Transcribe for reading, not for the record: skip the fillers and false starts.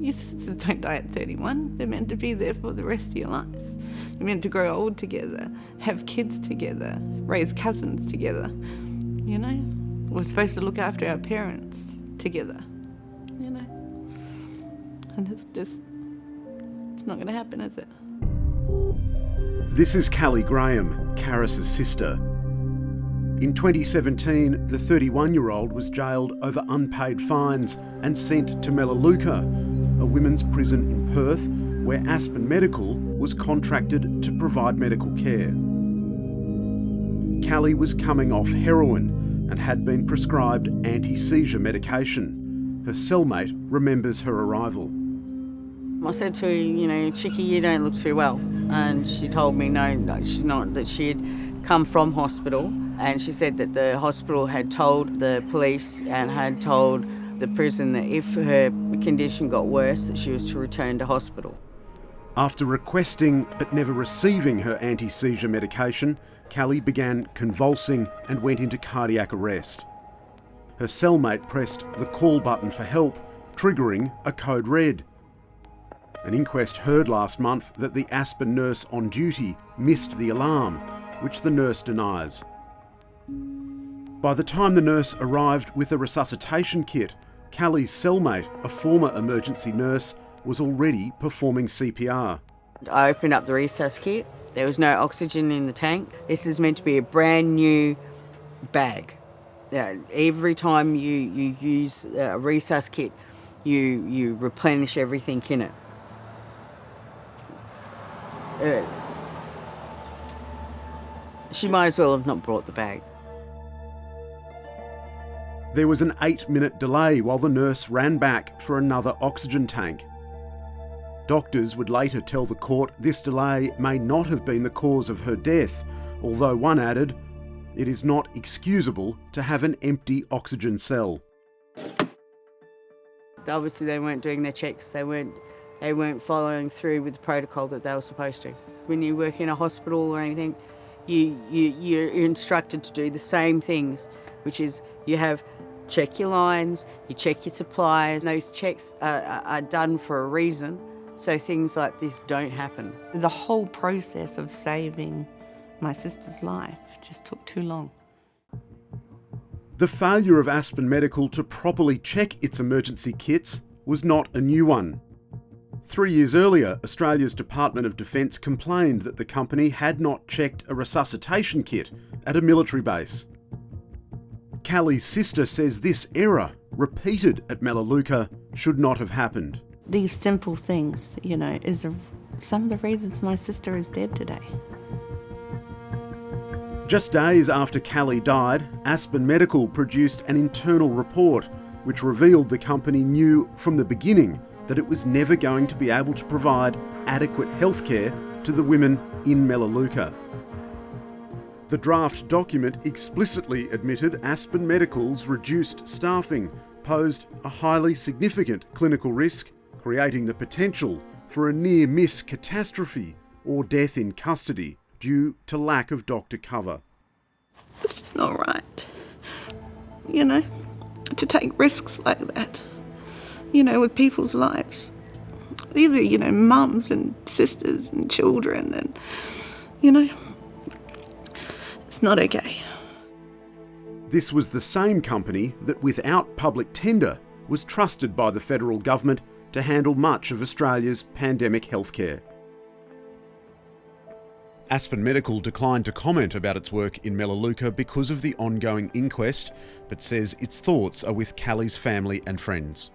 Your sisters don't die at 31. They're meant to be there for the rest of your life. You're meant to grow old together, have kids together, raise cousins together, you know? We're supposed to look after our parents together, you know? And it's not going to happen, is it? This is Callie Graham, Caris's sister. In 2017, the 31-year-old was jailed over unpaid fines and sent to Melaleuca, a women's prison in Perth, where Aspen Medical was contracted to provide medical care. Callie was coming off heroin and had been prescribed anti-seizure medication. Her cellmate remembers her arrival. I said to her, Chickie, you don't look too well. And she told me no, she's not, that she had come from hospital. And she said that the hospital had told the police and had told the prison that if her condition got worse, that she was to return to hospital. After requesting but never receiving her anti-seizure medication, Callie began convulsing and went into cardiac arrest. Her cellmate pressed the call button for help, triggering a code red. An inquest heard last month that the Aspen nurse on duty missed the alarm, which the nurse denies. By the time the nurse arrived with a resuscitation kit, Callie's cellmate, a former emergency nurse, was already performing CPR. I opened up the resus kit. There was no oxygen in the tank. This is meant to be a brand new bag. Every time you use a resus kit, you replenish everything in it. She might as well have not brought the bag. There was an 8-minute delay while the nurse ran back for another oxygen tank. Doctors would later tell the court this delay may not have been the cause of her death, although one added, it is not excusable to have an empty oxygen cell. Obviously they weren't doing their checks, they weren't following through with the protocol that they were supposed to. When you work in a hospital or anything, you're instructed to do the same things, which is you check your lines, you check your supplies. Those checks are done for a reason, so things like this don't happen. The whole process of saving my sister's life just took too long. The failure of Aspen Medical to properly check its emergency kits was not a new one. 3 years earlier, Australia's Department of Defence complained that the company had not checked a resuscitation kit at a military base. Callie's sister says this error, repeated at Melaleuca, should not have happened. These simple things, is some of the reasons my sister is dead today. Just days after Callie died, Aspen Medical produced an internal report which revealed the company knew from the beginning that it was never going to be able to provide adequate healthcare to the women in Melaleuca. The draft document explicitly admitted Aspen Medical's reduced staffing posed a highly significant clinical risk, creating the potential for a near-miss catastrophe or death in custody due to lack of doctor cover. It's just not right, to take risks like that, with people's lives. These are, mums and sisters and children and, it's not okay. This was the same company that, without public tender, was trusted by the federal government to handle much of Australia's pandemic healthcare. Aspen Medical declined to comment about its work in Melaleuca because of the ongoing inquest, but says its thoughts are with Callie's family and friends.